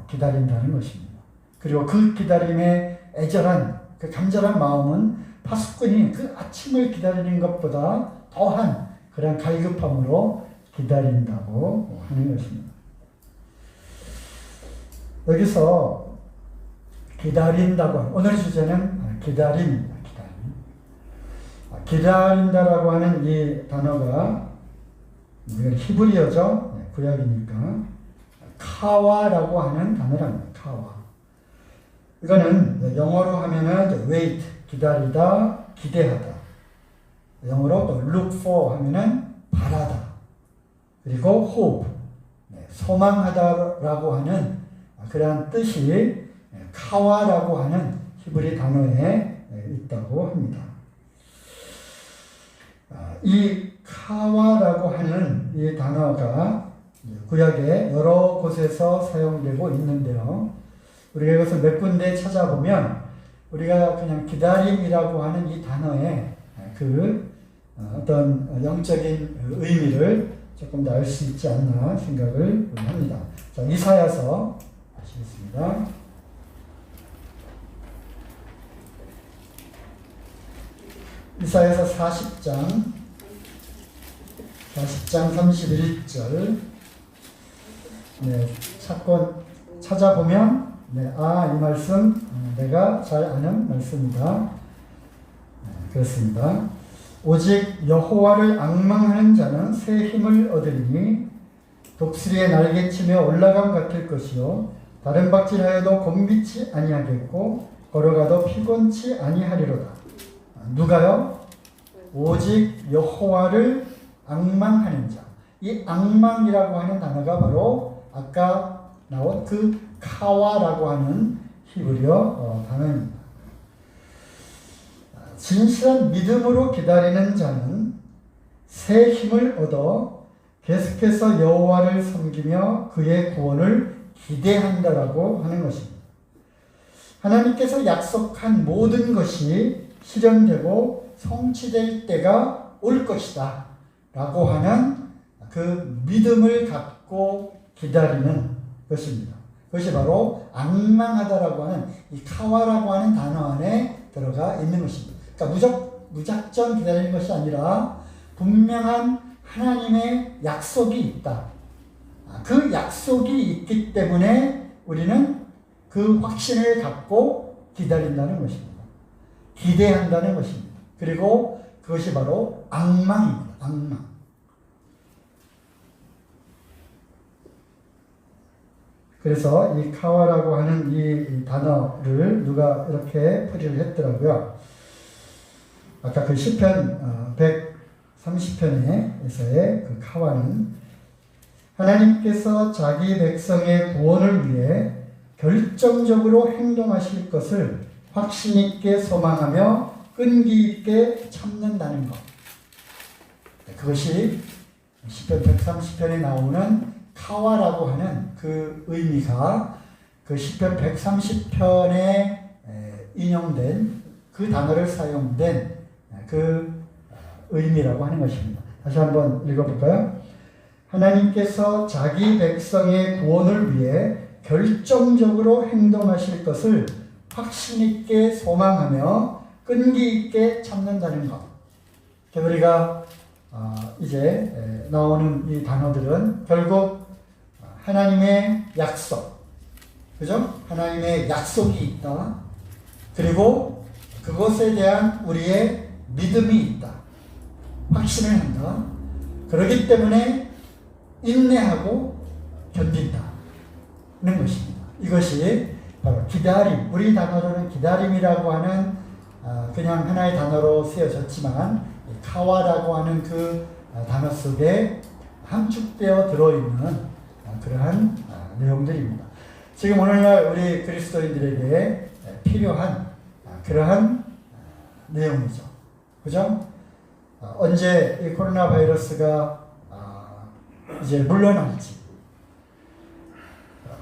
기다린다는 것입니다. 그리고 그 기다림의 애절한 그 간절한 마음은 파수꾼이 그 아침을 기다리는 것보다 더한 그런 갈급함으로 기다린다고 하는 것입니다. 여기서 기다린다고, 오늘 주제는 기다린다라고 하는 이 단어가 히브리어죠. 구약이니까 카와라고 하는 단어랍니다. 카와. 이거는 영어로 하면은 wait, 기다리다, 기대하다. 영어로 또 look for 하면은 바라다. 그리고 호흡, 소망하다라고 하는 그러한 뜻이 카와라고 하는 히브리 단어에 있다고 합니다. 이 카와라고 하는 이 단어가 구약에 여러 곳에서 사용되고 있는데요. 우리가 이것을 몇 군데 찾아보면 우리가 그냥 기다림이라고 하는 이 단어에 그 어떤 영적인 의미를 조금 더 알 수 있지 않나 생각을 합니다. 자, 이사야서 하시겠습니다. 이사야서 40장 31절 찾아보면 이 말씀 내가 잘 아는 말씀이다. 그렇습니다. 오직 여호와를 앙망하는 자는 새 힘을 얻으리니 독수리의 날개치며 올라감 같을 것이요 다른 박질하여도 곤비치 아니하겠고 걸어가도 피곤치 아니하리로다. 누가요? 오직 여호와를 앙망하는 자. 이 앙망이라고 하는 단어가 바로 아까 나온 그 카와라고 하는 히브리어 단어입니다. 진실한 믿음으로 기다리는 자는 새 힘을 얻어 계속해서 여호와를 섬기며 그의 구원을 기대한다라고 하는 것입니다. 하나님께서 약속한 모든 것이 실현되고 성취될 때가 올 것이다 라고 하는 그 믿음을 갖고 기다리는 것입니다. 그것이 바로 앙망하다라고 하는 이 카와라고 하는 단어 안에 들어가 있는 것입니다. 그러니까 무작정 기다리는 것이 아니라 분명한 하나님의 약속이 있다. 그 약속이 있기 때문에 우리는 그 확신을 갖고 기다린다는 것입니다. 기대한다는 것입니다. 그리고 그것이 바로 앙망입니다. 앙망. 그래서 이 카와라고 하는 이 단어를 누가 이렇게 풀이를 했더라고요. 아까 그 시편 130편에서의 그 카와는 하나님께서 자기 백성의 구원을 위해 결정적으로 행동하실 것을 확신 있게 소망하며 끈기 있게 참는다는 것. 그것이 시편 130편에 나오는 카와라고 하는 그 의미가 그 시편 130편에 인용된 그 단어를 사용된 그 의미라고 하는 것입니다. 다시 한번 읽어볼까요? 하나님께서 자기 백성의 구원을 위해 결정적으로 행동하실 것을 확신 있게 소망하며 끈기 있게 참는다는 것. 우리가 이제 나오는 이 단어들은 결국 하나님의 약속, 그죠? 하나님의 약속이 있다. 그리고 그것에 대한 우리의 믿음이 있다. 확신을 한다. 그렇기 때문에 인내하고 견딘다는 것입니다. 이것이 바로 기다림, 우리 단어로는 기다림이라고 하는 그냥 하나의 단어로 쓰여졌지만 카와라고 하는 그 단어 속에 함축되어 들어있는 그러한 내용들입니다. 지금 오늘날 우리 그리스도인들에게 필요한 그러한 내용이죠. 그죠? 언제 이 코로나 바이러스가 이제 물러날지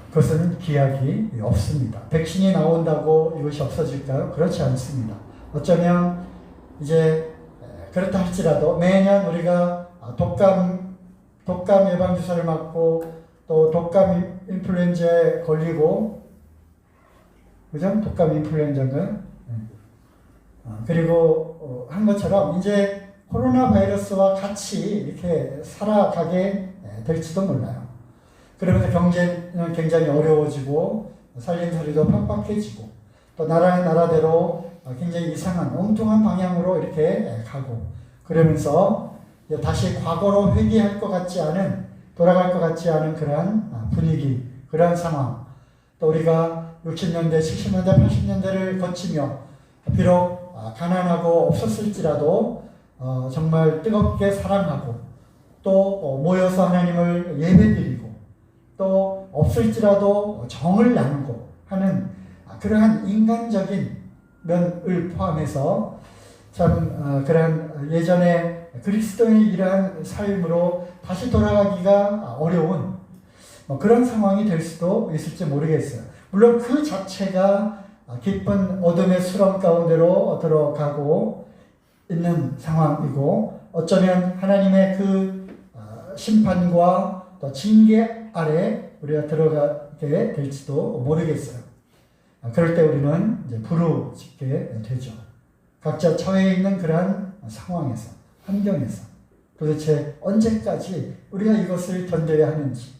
그것은 기약이 없습니다. 백신이 나온다고 이것이 없어질까요? 그렇지 않습니다. 어쩌면 이제 그렇다 할지라도 매년 우리가 독감 예방 주사를 맞고 또 독감 인플루엔자에 걸리고, 그죠? 독감 인플루엔자인가요? 그리고 한 것처럼 이제 코로나 바이러스와 같이 이렇게 살아가게 될지도 몰라요. 그러면서 경제는 굉장히 어려워지고 살림살이도 팍팍해지고 또 나라는 나라대로 굉장히 이상한 엉뚱한 방향으로 이렇게 가고, 그러면서 다시 과거로 회귀할 것 같지 않은, 돌아갈 것 같지 않은 그러한 분위기, 그러한 상황, 또 우리가 60년대, 70년대, 80년대를 거치며 비록 가난하고 없었을지라도 정말 뜨겁게 사랑하고 또 모여서 하나님을 예배드리고 또 없을지라도 정을 나누고 하는 그러한 인간적인 면을 포함해서 참 그러한 예전에 그리스도인의 이러한 삶으로 다시 돌아가기가 어려운 그런 상황이 될 수도 있을지 모르겠어요. 물론 그 자체가 깊은 어둠의 수렁 가운데로 들어가고 있는 상황이고 어쩌면 하나님의 그 심판과 또 징계 아래 우리가 들어가게 될지도 모르겠어요. 그럴 때 우리는 이제 부르짖게 되죠. 각자 처해 있는 그러한 상황에서, 환경에서 도대체 언제까지 우리가 이것을 견뎌야 하는지,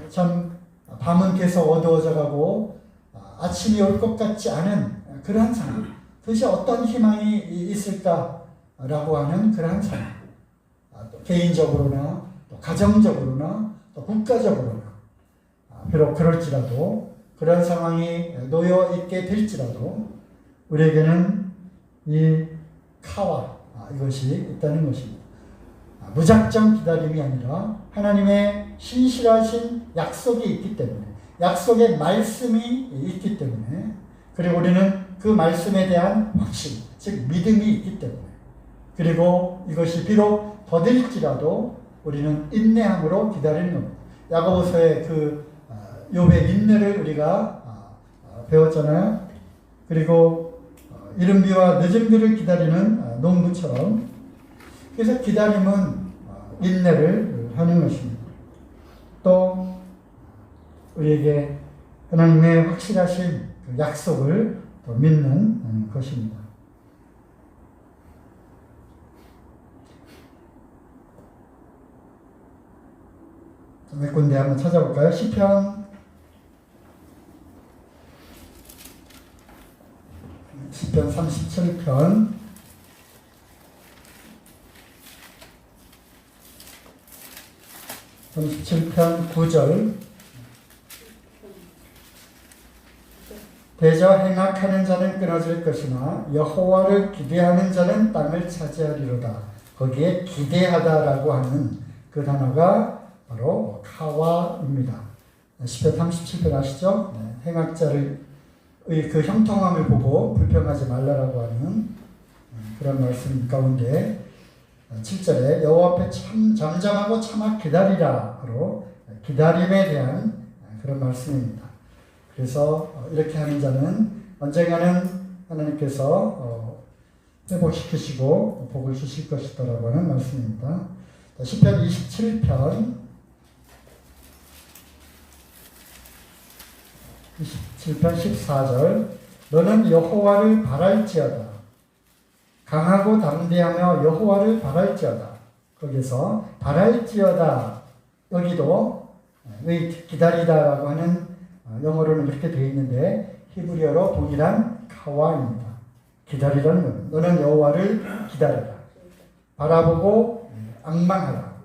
참 밤은 계속 어두워져 가고 아침이 올 것 같지 않은 그러한 상황, 도대체 어떤 희망이 있을까라고 하는 그러한 상황, 또 개인적으로나 또 가정적으로나 또 국가적으로나 비록 그럴지라도 그런 상황이 놓여 있게 될지라도 우리에게는 이 카와 이것이 있다는 것입니다. 무작정 기다림이 아니라 하나님의 신실하신 약속이 있기 때문에, 약속의 말씀이 있기 때문에, 그리고 우리는 그 말씀에 대한 확신, 즉 믿음이 있기 때문에, 그리고 이것이 비록 더딜지라도 우리는 인내함으로 기다리는 겁니다. 야고보서의 그 욥의 인내를 우리가 배웠잖아요. 그리고 이른 비와 늦은 비를 기다리는 농부처럼, 그래서 기다림은 인내를 하는 것입니다. 또 우리에게 하나님의 확실하신 그 약속을 또 믿는 것입니다. 몇 군데 한번 찾아볼까요? 시편 37편 37편 9절 대저 행악하는 자는 끊어질 것이나 여호와를 기대하는 자는 땅을 차지하리로다. 거기에 기대하다라고 하는 그 단어가 바로 카와입니다. 시편 37편 아시죠? 행악자를 그 형통함을 보고 불평하지 말라라고 하는 그런 말씀 가운데 7절에 여호와 앞에 참 잠잠하고 참아 기다리라 바로 기다림에 대한 그런 말씀입니다. 그래서 이렇게 하는 자는 언젠가는 하나님께서 회복시키시고 복을 주실 것이다라고 하는 말씀입니다. 시편 27편 14절 너는 여호와를 바랄지어다. 강하고 담대하며 여호와를 바랄지어다. 거기서 바랄지어다 여기도 기다리다라고 하는 영어로는 이렇게 되어 있는데 히브리어로 동일한 카와입니다. 기다리라는 것. 너는 여호와를 기다려라. 바라보고 앙망하라.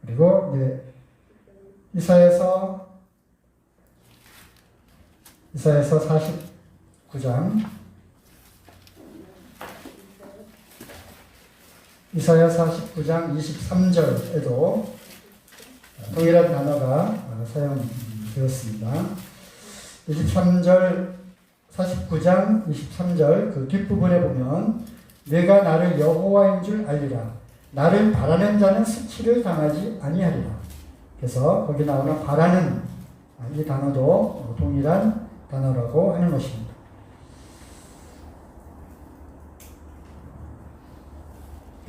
그리고 이사야서 49장 이사야 49장 23절에도 동일한 단어가 사용되었습니다. 23절 49장 23절 그 뒷부분에 보면 내가 나를 여호와인 줄 알리라. 나를 바라는 자는 수치를 당하지 아니하리라. 그래서 거기 나오는 바라는 이 단어도 동일한 단어라고 하는 것입니다.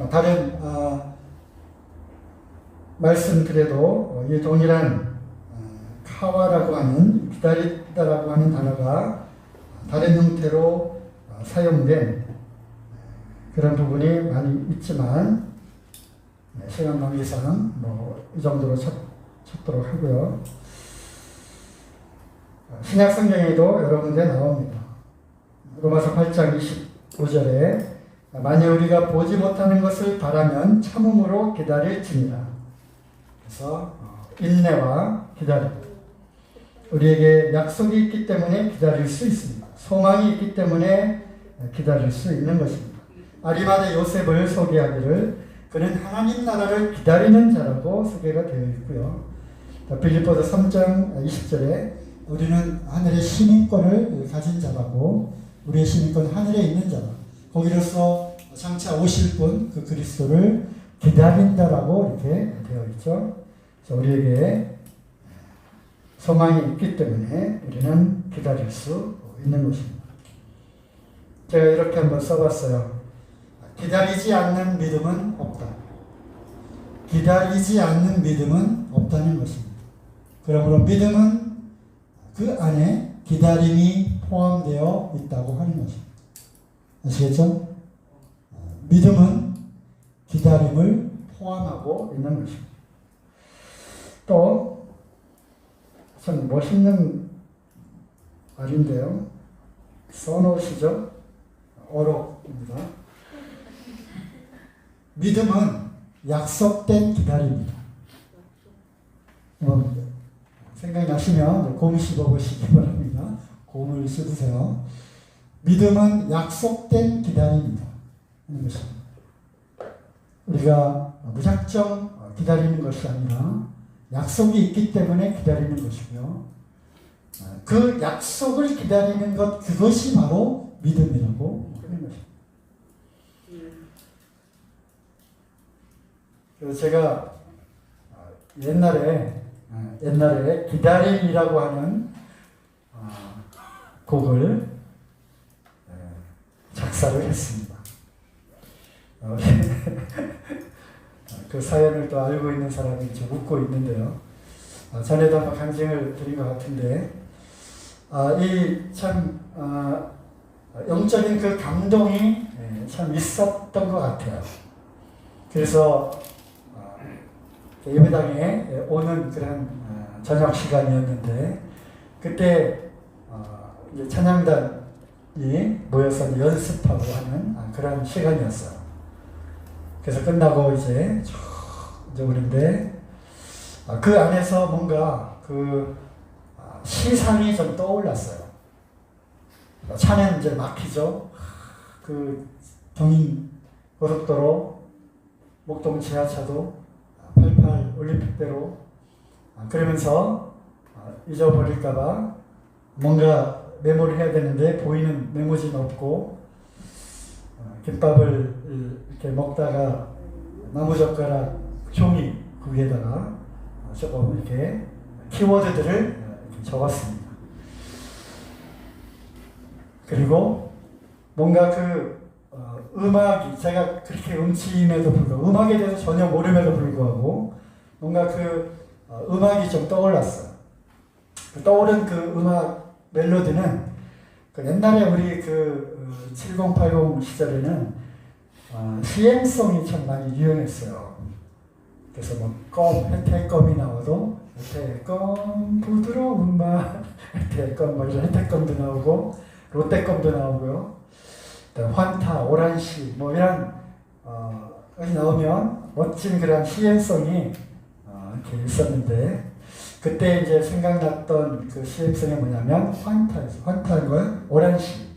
다른 말씀들에도 이 동일한 카와라고 하는 기다리다라고 하는 단어가 다른 형태로 사용된 그런 부분이 많이 있지만 시간 관계상 이 정도로 찾도록 하고요. 신약 성경에도 여러 군데 나옵니다. 로마서 8장 25절에 만일 우리가 보지 못하는 것을 바라면 참음으로 기다릴지니라. 그래서 인내와 기다림. 우리에게 약속이 있기 때문에 기다릴 수 있습니다. 소망이 있기 때문에 기다릴 수 있는 것입니다. 아리마대 요셉을 소개하기를 그는 하나님 나라를 기다리는 자라고 소개가 되어 있고요. 빌립보서 3장 20절에 우리는 하늘의 시민권을 가진 자라고 우리의 시민권 하늘에 있는 자라. 거기로서 장차 오실 분 그 그리스도를 기다린다라고 이렇게 되어 있죠. 그래서 우리에게 소망이 있기 때문에 우리는 기다릴 수 있는 것입니다. 제가 이렇게 한번 써봤어요. 기다리지 않는 믿음은 없다. 기다리지 않는 믿음은 없다는 것입니다. 그러므로 믿음은 그 안에 기다림이 포함되어 있다고 하는 것입니다. 아시겠죠? 믿음은 기다림을 포함하고 있는 것입니다. 또 참 멋있는 말인데요. 써놓으시죠? 어록입니다. 믿음은 약속된 기다림입니다. 생각나시면 곰 씹어보시기 바랍니다. 곰을 씹으세요. 믿음은 약속된 기다림입니다. 하는 것입니다. 우리가 무작정 기다리는 것이 아니라 약속이 있기 때문에 기다리는 것이고요. 그 약속을 기다리는 것, 그것이 바로 믿음이라고 하는 것입니다. 그래서 제가 옛날에 기다림이라고 하는 곡을 작사를 했습니다. 그 사연을 또 알고 있는 사람이 좀 웃고 있는데요. 전에도 한번 간증을 드린 것 같은데, 이 참 영적인 그 감동이 참 있었던 것 같아요. 그래서 예배당에 오는 그런 저녁 시간이었는데, 그때 이제 찬양단이 모여서 연습하고 하는 그런 시간이었어요. 그래서 끝나고 이제 오는데 그 안에서 뭔가 그 시상이 좀 떠올랐어요. 차는 이제 막히죠. 그 경인 고속도로, 목동 지하차도, 88 올림픽대로. 그러면서 잊어버릴까봐 뭔가 메모를 해야 되는데 보이는 메모지는 없고, 김밥을 이렇게 먹다가 나무젓가락 종이 거기에다가 조금 이렇게 키워드들을 이렇게 적었습니다. 그리고 뭔가 그 음악이, 제가 그렇게 음침에도 불구하고, 음악에 대해서 전혀 모름에도 불구하고 뭔가 그 음악이 좀 떠올랐어요. 떠오른 그 음악 멜로디는 그 옛날에 우리 그 7080 시절에는 CM송이 참 많이 유행했어요. 그래서 뭐 혜택껌이 나와도 혜택껌 부드러운 맛, 혜택껌 뭐 이런 혜택껌도 나오고 롯데껌도 나오고요. 환타, 오란시 뭐 이런 것이 나오면 멋진 그런 CM송이 이렇게 있었는데, 그때 이제 생각났던 그 CM송이 뭐냐면 환타였어요. 환타인 거예요. 오란시.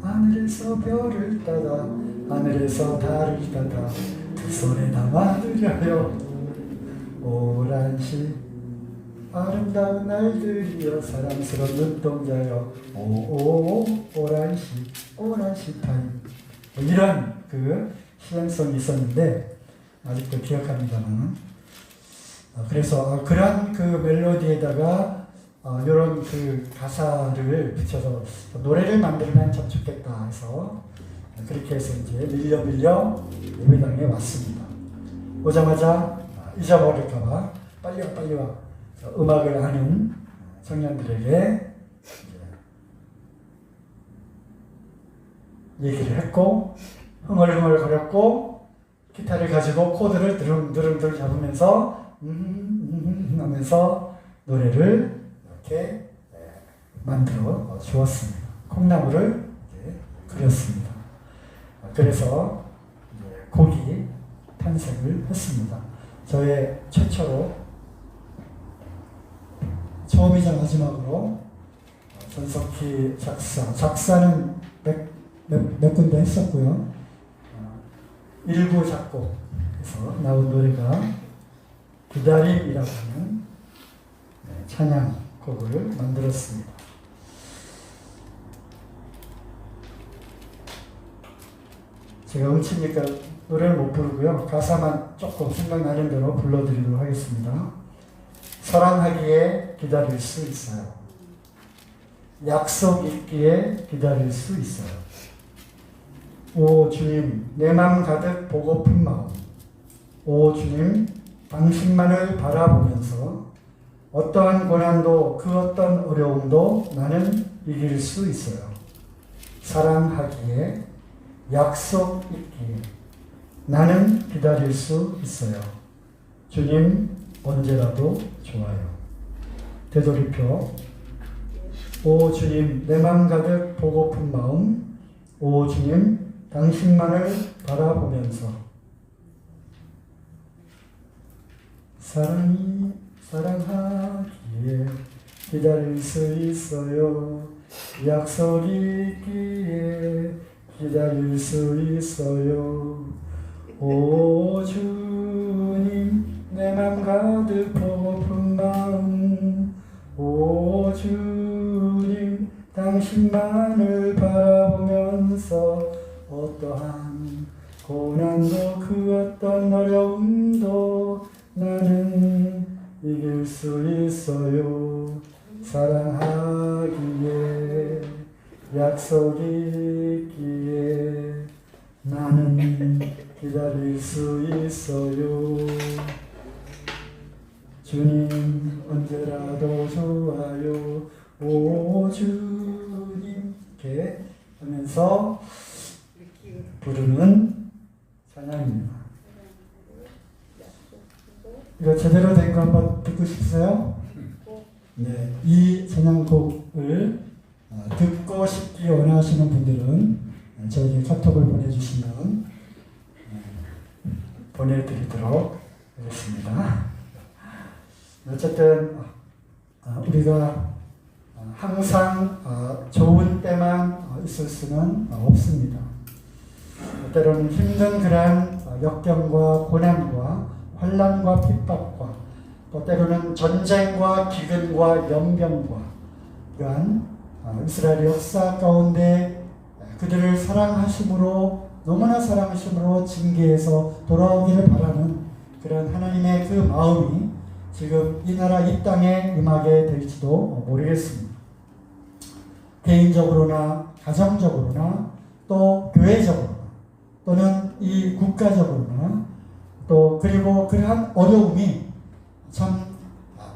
하늘에서 별을 따다 하늘에서 달을 따다 두 손에 담아드려요 오란시 아름다운 날들이여 사랑스러운 눈동자여 오오오 오란시 오란시 타임, 이런 그 시행성이 있었는데 아직도 기억합니다만, 그래서 그런 그 멜로디에다가 이런 그 가사를 붙여서 노래를 만들면 참 좋겠다 해서 그렇게 해서 이제 밀려 예배당에 왔습니다. 오자마자 잊어버릴까봐 빨리 와 음악을 하는 청년들에게 얘기를 했고, 흥얼흥얼거렸고, 기타를 가지고 코드를 드릉드릉 잡으면서 하면서 노래를 이렇게 만들어 주었습니다. 콩나물을 그렸습니다. 그래서 곡이 탄생을 했습니다. 저의 최초로, 처음이자 마지막으로 전석희 작사는 몇 군데 했었고요. 일부 작곡에서 나온 노래가 기다림이라고 하는 찬양곡을 만들었습니다. 제가 음치니까 노래를 못 부르고요. 가사만 조금 생각나는 대로 불러드리도록 하겠습니다. 사랑하기에 기다릴 수 있어요. 약속 있기에 기다릴 수 있어요. 오 주님, 내 맘 가득 보고픈 마음. 오 주님, 당신만을 바라보면서 어떠한 고난도 그 어떤 어려움도 나는 이길 수 있어요. 사랑하기에 약속 있기에 나는 기다릴 수 있어요. 주님, 언제라도 좋아요. 되돌이표. 오 주님, 내 맘 가득 보고픈 마음. 오 주님, 당신만을 바라보면서 사랑하기에 기다릴 수 있어요. 약속이 있기에 기다릴 수 있어요. 오 주님, 내 맘 가득 보고픈 마음. 오 주님, 당신만을 바라보면서 어떠한 고난도 그 어떤 어려움도 나는 이길 수 있어요. 사랑하기에 약속이 있기에 나는 기다릴 수 있어요. 주님, 언제라도 좋아요. 오 주님, 이렇게 하면서 부르는 찬양입니다. 이거 제대로 된 거 한번 듣고 싶으세요? 네, 이 찬양곡을 듣고 싶기 원하시는 분들은 저에게 카톡을 보내주시면 보내드리도록 하겠습니다. 어쨌든 우리가 항상 좋은 때만 있을 수는 없습니다. 때로는 힘든 그러한 역경과 고난과 환난과 핍박과 또 때로는 전쟁과 기근과 연병과 이러한 이스라엘 역사 가운데 그들을 사랑하심으로 너무나 사랑하심으로 징계해서 돌아오기를 바라는 그런 하나님의 그 마음이 지금 이 나라 이 땅에 임하게 될지도 모르겠습니다. 개인적으로나 가정적으로나 또 교회적으로나 또는 이 국가적으로나 또 그리고 그러한 어려움이 참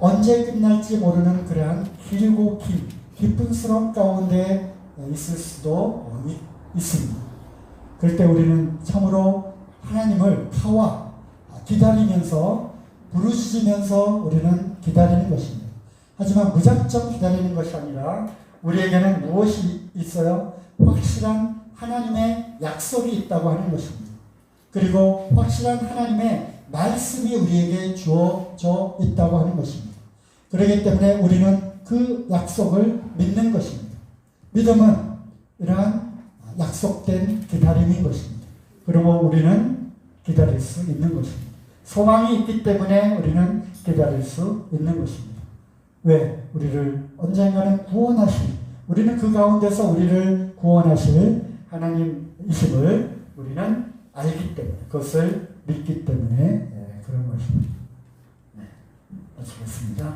언제 끝날지 모르는 그러한 길고 긴 깊은 수렁 가운데 있을 수도 있습니다. 그럴 때 우리는 참으로 하나님을 파와 기다리면서 부르짖으면서 우리는 기다리는 것입니다. 하지만 무작정 기다리는 것이 아니라 우리에게는 무엇이 있어요? 확실한 하나님의 약속이 있다고 하는 것입니다. 그리고 확실한 하나님의 말씀이 우리에게 주어져 있다고 하는 것입니다. 그렇기 때문에 우리는 그 약속을 믿는 것입니다. 믿음은 이러한 약속된 기다림인 것입니다. 그리고 우리는 기다릴 수 있는 것입니다. 소망이 있기 때문에 우리는 기다릴 수 있는 것입니다. 왜? 우리를 언젠가는 구원하실, 우리는 그 가운데서 우리를 구원하실 하나님이심을 우리는 알기 때문에, 그것을 믿기 때문에 그런 것입니다. 네, 마치겠습니다.